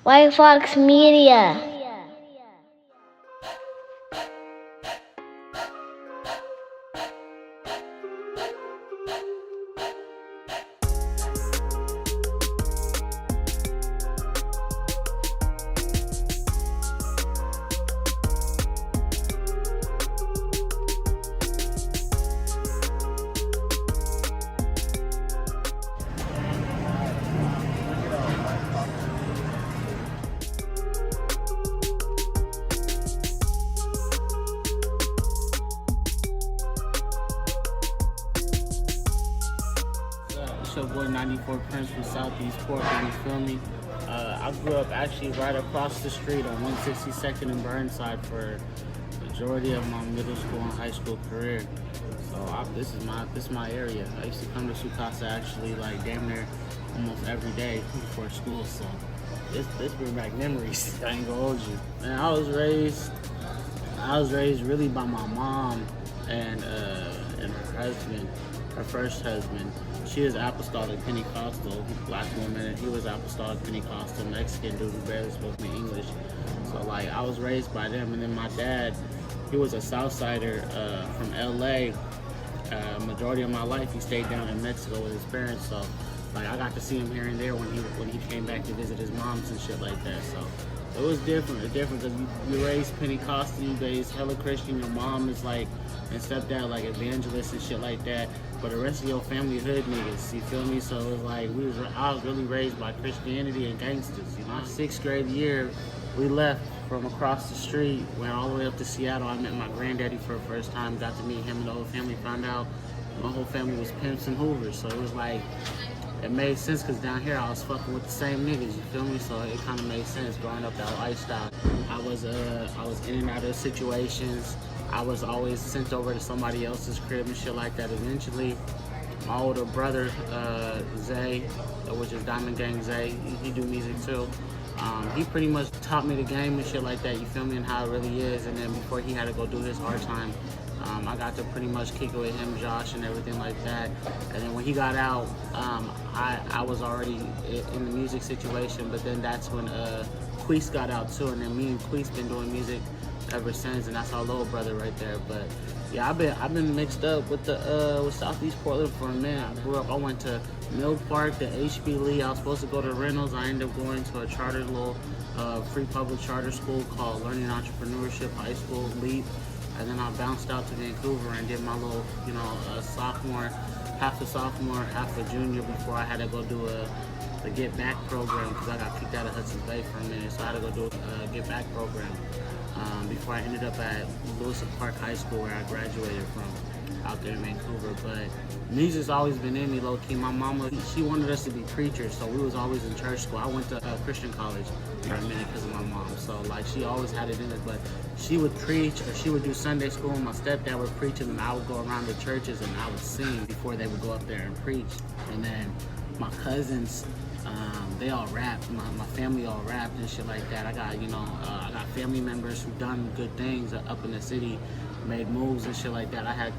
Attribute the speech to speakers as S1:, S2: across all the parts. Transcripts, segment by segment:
S1: White Fox Media.
S2: It's your boy 94Prynce from Southeast Portland, you feel me? I grew up actually right across the street on 162nd and Burnside for the majority of my middle school and high school career. So this is my area. I used to come to Sukasa actually like damn near almost every day before school. So this brings back memories. I ain't gonna hold you. Man, I was raised really by my mom and her husband. Her first husband. She is apostolic Pentecostal, black woman, and he was apostolic Pentecostal, Mexican dude who barely spoke me English. So like I was raised by them, and then my dad, he was a Southsider from LA. Majority of my life he stayed down in Mexico with his parents, so like I got to see him here and there when he came back to visit his moms and shit like that. So it was different. It's different because you raised Pentecostal, you raised hella Christian, your mom is like, and stepdad like evangelist and shit like that. But the rest of your family hood niggas, you feel me? So it was like I was really raised by Christianity and gangsters. You know, 6th grade year, we left from across the street, went all the way up to Seattle. I met my granddaddy for the first time, got to meet him and the whole family. Found out my whole family was pimps and hoovers. So it was like, it made sense because down here I was fucking with the same niggas, you feel me? So it kind of made sense growing up that lifestyle. I was in and out of situations. I was always sent over to somebody else's crib and shit like that. Eventually, my older brother, Zay, which is Diamond Gang Zay, he do music too. He pretty much taught me the game and shit like that, you feel me, and how it really is. And then before he had to go do his hard time, I got to pretty much kick it with him, Josh, and everything like that. And then when he got out, I was already in the music situation, but then that's when Queese got out too, and then me and Queese been doing music ever since, and that's our little brother right there. But yeah, I've been mixed up with with Southeast Portland for a minute. I went to Mill Park, to HB Lee. I was supposed to go to Reynolds. I ended up going to a charter little free public charter school called Learning Entrepreneurship High School, LEAP. And then I bounced out to Vancouver and did my little, sophomore, half a sophomore, half a junior before I had to go do the Get Back program because I got kicked out of Hudson's Bay for a minute. So I had to go do a Get Back program before I ended up at Lewis Park High School where I graduated from out there in Vancouver. But music's always been in me low-key. My mama, she wanted us to be preachers, so we was always in church school. I went to Christian college for a minute because of my mom. So like she always had it in us, but she would preach or she would do Sunday school and my stepdad would preach and I would go around the churches and I would sing before they would go up there and preach. And then my cousins, they all rapped. My family all rapped and shit like that. I got, I got family members who done good things up in the city, made moves and shit like that. I had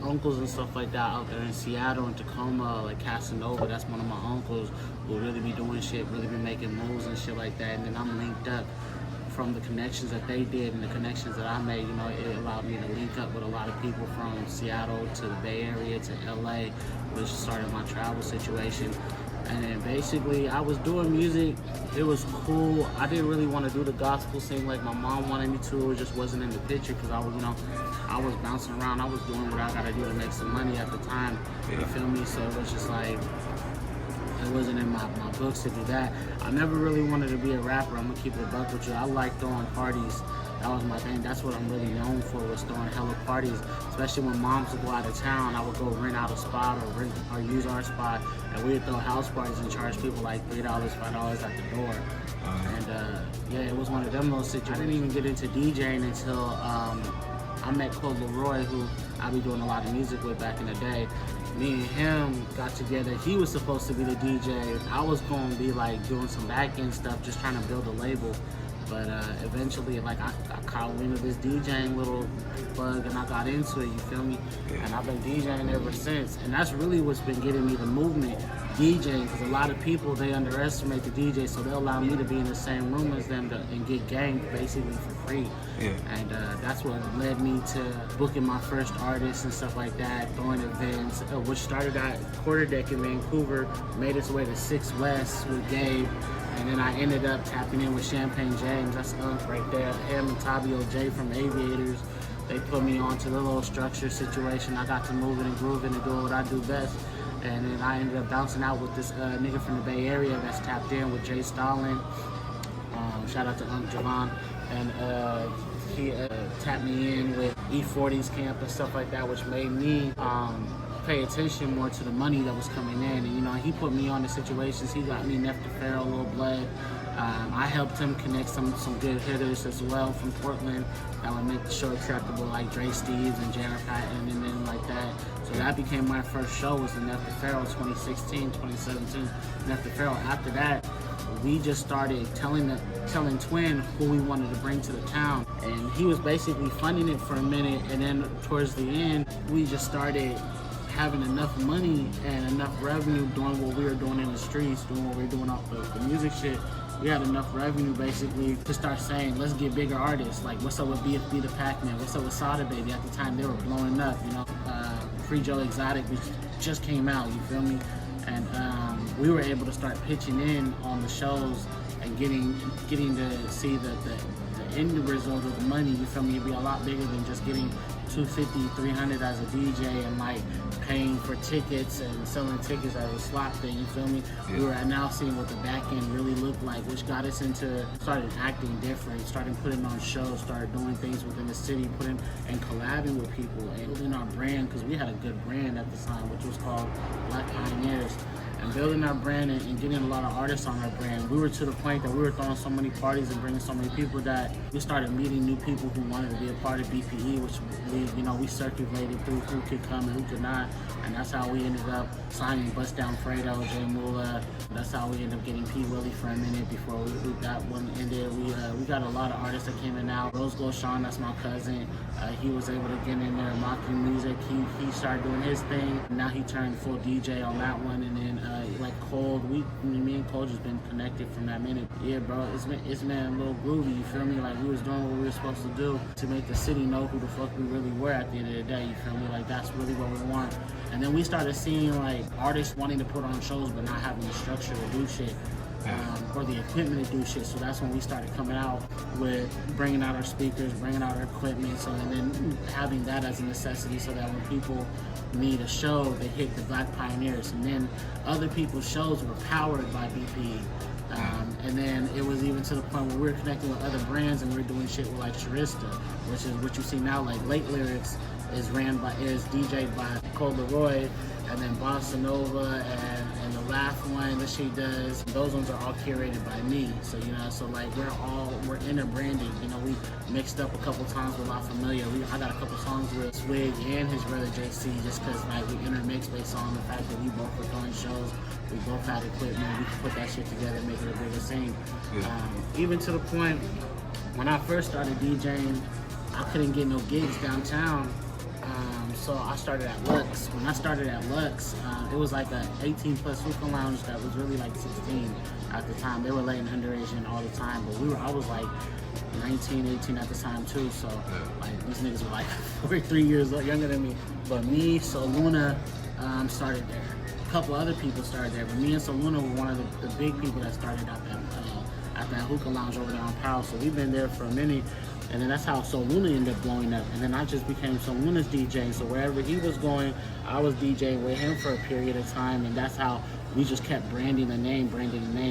S2: uncles and stuff like that out there in Seattle and Tacoma, like Casanova. That's one of my uncles who really be doing shit, really be making moves and shit like that. And then I'm linked up from the connections that they did and the connections that I made. It allowed me to link up with a lot of people from Seattle to the Bay Area to LA, which started my travel situation. And then basically I was doing music. It was cool. I didn't really want to do the gospel thing like my mom wanted me to. It just wasn't in the picture because I was bouncing around. I was doing what I gotta do to make some money at the time. You feel me? So it was just like, it wasn't in my books to do that. I never really wanted to be a rapper. I'm gonna keep it a buck with you. I like throwing parties. That was my thing. That's what I'm really known for, was throwing hella parties. Especially when moms would go out of town, I would go rent out a spot or use our spot, and we'd throw house parties and charge people like $3, $5 at the door. And yeah, it was one of them little situations. I didn't even get into DJing until I met Cole Leroy, who I be doing a lot of music with back in the day. Me and him got together. He was supposed to be the DJ. I was going to be like doing some back end stuff, just trying to build a label. But eventually, like I caught wind of this DJing little bug and I got into it, you feel me? And I've been DJing ever since. And that's really what's been getting me the movement DJing, because a lot of people, they underestimate the DJ, so they'll allow me to be in the same room as them and get game basically for free.
S3: Yeah.
S2: And that's what led me to booking my first artists and stuff like that, throwing events, which started at Quarter Deck in Vancouver, made its way to 6 West with Gabe, and then I ended up tapping in with Champagne James. That's right there. Him and Tabio J from Aviators. They put me onto the little structure situation. I got to moving and grooving and doing what I do best. And then I ended up bouncing out with this nigga from the Bay Area that's tapped in with Jay Stalin. Shout out to Javon. And he tapped me in with E40's camp and stuff like that, which made me pay attention more to the money that was coming in. And, you know, he put me on the situations. He got me Nefta Farrell, Lil Blood. I helped him connect some good hitters as well from Portland that would make the show acceptable, like Dre Steves and Jared Patton and then like that. So that became my first show, was the Nefta Farrell 2016, 2017 Nefta Farrell. After that, we just started telling Twin who we wanted to bring to the town. And he was basically funding it for a minute, and then towards the end, we just started having enough money and enough revenue doing what we were doing in the streets, doing what we were doing off the music shit. We had enough revenue basically to start saying, let's get bigger artists. Like, what's up with BFB the Pac-Man? What's up with Sada Baby? At the time, they were blowing up, you know. Free Joe Exotic, which just came out, you feel me? And we were able to start pitching in on the shows and getting to see the end result of the money, you feel me? It'd be a lot bigger than just getting $250, $300 as a DJ and like paying for tickets and selling tickets as a slot thing, you feel me? Yeah. We were now seeing what the back end really looked like, which got us into started acting different, started putting on shows, started doing things within the city, putting and collabing with people and building our brand, because we had a good brand at the time, which was called Black Pioneers. And building our brand and getting a lot of artists on our brand, we were to the point that we were throwing so many parties and bringing so many people that we started meeting new people who wanted to be a part of BPE, which we circulated through who could come and who could not. And that's how we ended up signing Bust Down Fredo, Jay Mula. That's how we ended up getting P. Willie for a minute before that one ended. We got a lot of artists that came in now. Rose Gold Sean, that's my cousin. He was able to get in there, mocking music. He started doing his thing. Now he turned full DJ on that one. And then like Cold, me and Cold just been connected from that minute. Yeah, bro, it's been a little groovy, you feel me? Like, we was doing what we were supposed to do to make the city know who the fuck we really were at the end of the day, you feel me? Like, that's really what we want. And then we started seeing like artists wanting to put on shows but not having the structure to do shit. Or the equipment to do shit. So that's when we started coming out with bringing out our speakers, bringing out our equipment, so and then having that as a necessity, so that when people need a show, they hit the Black Pioneers. And then other people's shows were powered by BPE. And then it was even to the point where we were connecting with other brands and we were doing shit with like Charista, which is what you see now. Like Late Lyrics is DJ'd by Cole Leroy, and then Bossa Nova and the Laugh one that she does, those ones are all curated by me. So, you know, so like we're inter-branding. You know, we mixed up a couple times with La Familia. I got a couple songs with Swig and his brother JC, just because like we intermixed based on the fact that we both were throwing shows, we both had equipment, we could put that shit together and make it a bigger scene. Yeah. Even to the point, when I first started DJing, I couldn't get no gigs downtown. So I started at Lux. When I started at Lux, it was like a 18 plus hookah lounge that was really like 16 at the time. They were letting underage in all the time, but I was like 19, 18 at the time too. So like these niggas were like 43 years younger than me. But me, So Luna started there. A couple other people started there, but me and So Luna were one of the big people that started at that hookah lounge over there on Powell. So we've been there for a minute. And then that's how So Luna ended up blowing up. And then I just became So Luna's DJ. So wherever he was going, I was DJing with him for a period of time. And that's how we just kept branding the name.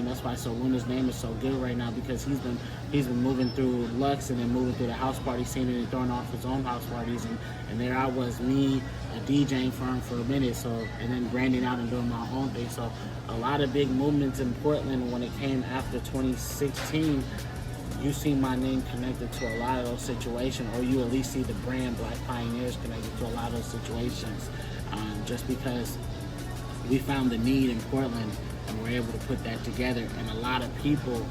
S2: That's why So Luna's name is so good right now, because he's been moving through Lux and then moving through the house party scene and then throwing off his own house parties. And there I was, me, a DJing for him for a minute. So, and then branding out and doing my own thing. So a lot of big movements in Portland when it came after 2016. You see my name connected to a lot of those situations, or you at least see the brand Black Pioneers connected to a lot of those situations, just because we found the need in Portland and we're able to put that together. And a lot of people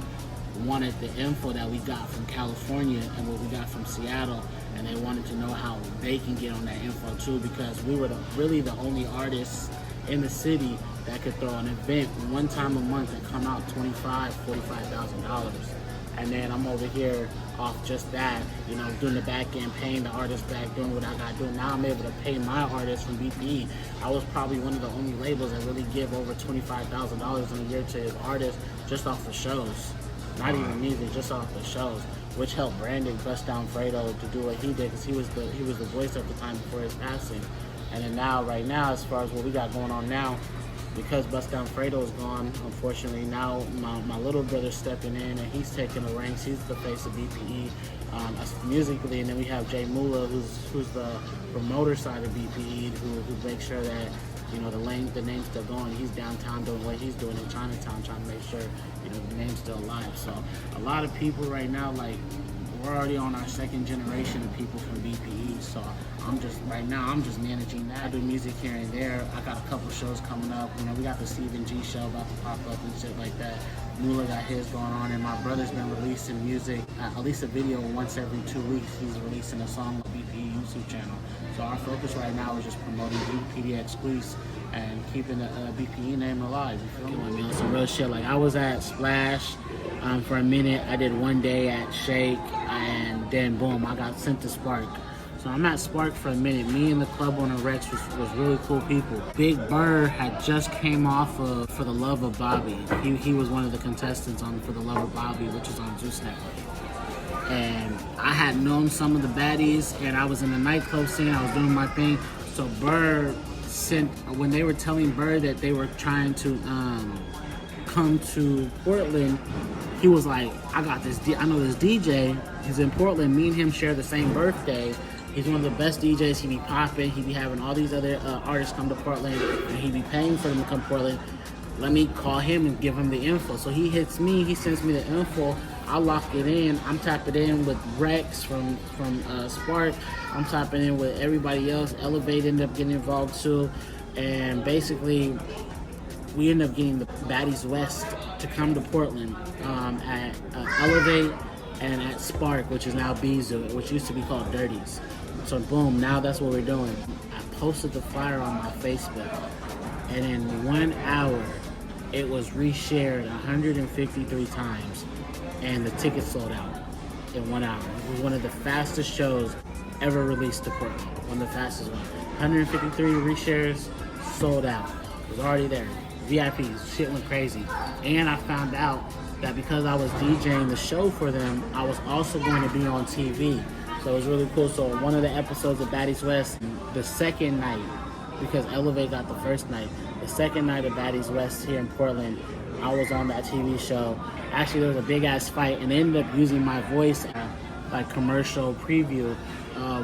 S2: wanted the info that we got from California and what we got from Seattle, and they wanted to know how they can get on that info too, because we were really the only artists in the city that could throw an event one time a month and come out $45,000. And then I'm over here off just that, you know, doing the back end, paying the artist back, doing what I got to do. Now I'm able to pay my artists from BPE. I was probably one of the only labels that really give over $25,000 in a year to his artists just off the shows. Not even music, just off the shows, which helped Brandon bust down Fredo to do what he did, because he was the voice at the time before his passing. And then now, right now, as far as what we got going on now, because Bust Down Fredo is gone, unfortunately, now my little brother's stepping in and he's taking the ranks. He's the face of BPE musically, and then we have Jay Mula, who's the promoter side of BPE, who makes sure that, you know, the name's still going. He's downtown doing what he's doing in Chinatown, trying to make sure, you know, the name's still alive. So a lot of people right now, like, we're already on our second generation of people from BPE, so I'm just managing that. I do music here and there. I got a couple shows coming up. You know, we got the Stephen G show about to pop up and shit like that. Mula got his going on, and my brother's been releasing music, at least a video once every 2 weeks. He's releasing a song on BPE YouTube channel. So our focus right now is just promoting PDX Squeeze and keeping the BPE name alive. You feel me? I mean, some real shit. Like, I was at Splash for a minute. I did one day at Shake, and then boom, I got sent to Spark. So I'm at Spark for a minute. Me and the club owner Rex was really cool people. Big Burr had just came off of For the Love of Bobby. He was one of the contestants on For the Love of Bobby, which is on Juice Network. And I had known some of the baddies, and I was in the nightclub scene. I was doing my thing. So Burr sent, when they were telling Burr that they were trying to come to Portland, he was like, I know this DJ. He's in Portland. Me and him share the same birthday. He's one of the best DJs. He be popping. He be having all these other artists come to Portland, and he be paying for them to come to Portland. Let me call him and give him the info. So he hits me. He sends me the info. I lock it in. I'm tapping in with Rex from Spark. I'm tapping in with everybody else. Elevate ended up getting involved too, and basically we ended up getting the Baddies West to come to Portland at Elevate and at Spark, which is now Bizu, which used to be called Dirties. So boom, now that's what we're doing. I posted the flyer on my Facebook, and in 1 hour, it was reshared 153 times, and the tickets sold out in 1 hour. It was one of the fastest shows ever released to Portland, one of the fastest ones. 153 reshares, sold out. It was already there. VIPs, shit went crazy. And I found out that because I was DJing the show for them, I was also going to be on TV. So it was really cool. So one of the episodes of Baddies West, the second night, because Elevate got the first night, the second night of Baddies West here in Portland, I was on that TV show. Actually, there was a big ass fight, and they ended up using my voice like commercial preview,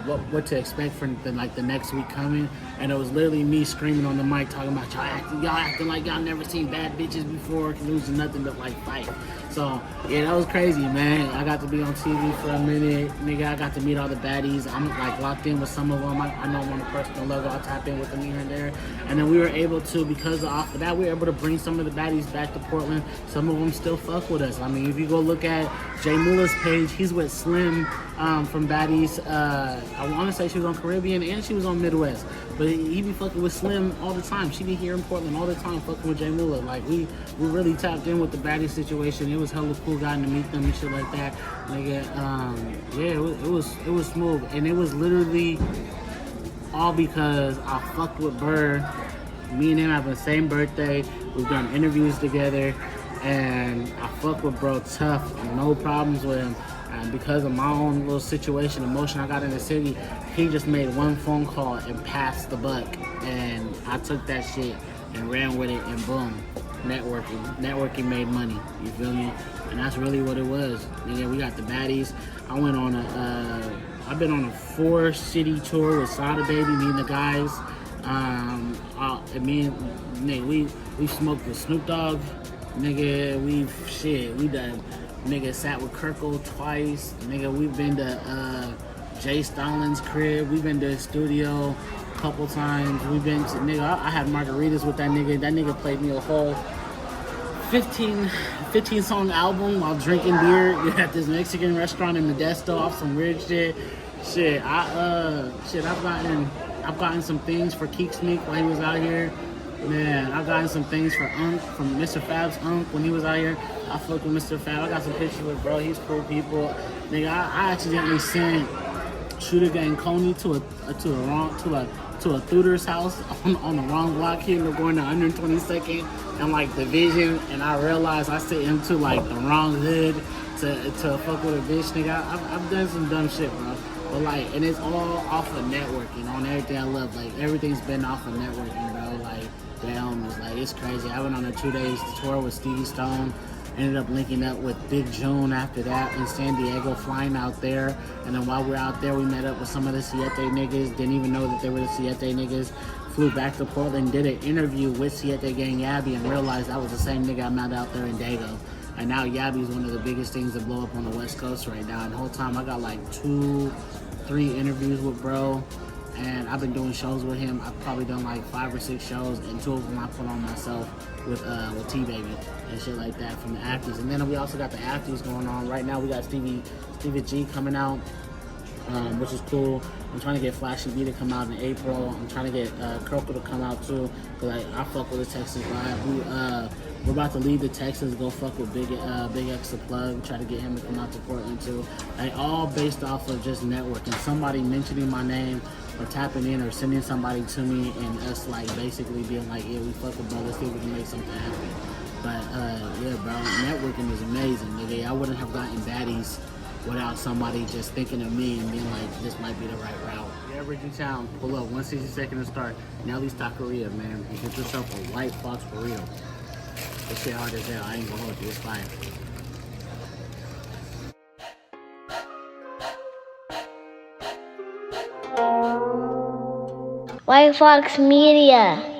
S2: what to expect for the next week coming. And it was literally me screaming on the mic talking about y'all acting like y'all never seen bad bitches before, losing nothing but like fight. So yeah, that was crazy, man. I got to be on TV for a minute, nigga. I got to meet all the baddies. I'm like locked in with some of them. I know them on a personal level. I'll tap in with them here and there. And then we were able to, because off of that, we were able to bring some of the baddies back to Portland. Some of them still fuck with us. I mean, if you go look at Jay Mula's page, he's with Slim from Baddies. I want to say she was on Caribbean and she was on Midwest. But he be fucking with Slim all the time. She be here in Portland all the time fucking with Jay Mula. Like, we really tapped in with the Baddies situation. It was hella cool getting to meet them and shit like that. Nigga, yeah, it was smooth. And it was literally all because I fucked with Burr. Me and him have the same birthday. We've done interviews together. And I fuck with bro tough. No problems with him. And because of my own little situation, emotion I got in the city, he just made one phone call and passed the buck. And I took that shit and ran with it, and boom, networking made money. You feel me? And that's really what it was. Yeah, we got the baddies. I've been on a 4-city tour with Sada Baby, me and the guys. And me and nigga, we smoked with Snoop Dogg. Nigga, we done. Nigga sat with Kirkle twice. Nigga, we've been to Jay Stalin's crib. We've been to his studio a couple times. We've been to, nigga, I had margaritas with that nigga. That nigga played me a whole 15 song album while drinking beer at this Mexican restaurant in Modesto off some weird shit. I've gotten some things for Keek Sneak while he was out here. Man, I got some things for from Mr. Fab's when he was out here. I fucked with Mr. Fab. I got some pictures with bro. He's cool people. Nigga, I accidentally sent Shooter Gang Coney to a tutor's house on the wrong block. He ended up going to 122nd and like Division, and I realized I sent him to like the wrong hood to fuck with a bitch. Nigga, I've done some dumb shit, bro. But like, and it's all off of networking on everything I love. Like everything's been off of networking, bro. Like damn, it's like it's crazy. I went on a 2 days tour with Stevie Stone. Ended up linking up with Big June after that in San Diego, flying out there. And then while we were out there, we met up with some of the Siete niggas. Didn't even know that they were the Siete niggas. Flew back to Portland, did an interview with Siete Gang Yabby, and realized that was the same nigga I met out there in Dago. And now Yabby's one of the biggest things to blow up on the West Coast right now. And the whole time I got like 2-3 interviews with bro. And I've been doing shows with him. I've probably done like 5 or 6 shows, and 2 of them I put on myself with T-Baby and shit like that from the actors. And then we also got the actors going on. Right now we got Stevie G coming out, which is cool. I'm trying to get Flashy B to come out in April. I'm trying to get Kirkle to come out too, because I fuck with the Texas vibe. We're about to leave the Texas, go fuck with Big X the Plug, try to get him to come out to Portland too. Like all based off of just networking. Somebody mentioning my name or tapping in or sending somebody to me, and us like basically being like, yeah, we fuck with bro, let's see if we can make something happen. But yeah, bro, networking is amazing, nigga. I wouldn't have gotten Baddies without somebody just thinking of me and being like, this might be the right route. Yeah, Bridging Town, pull up, 162nd to start. Nelly's Taqueria, man. You get yourself a Whyte Fox burrito. This shit hard as hell. I ain't gonna hold you. It's fire.
S1: Whyte Foxx Media.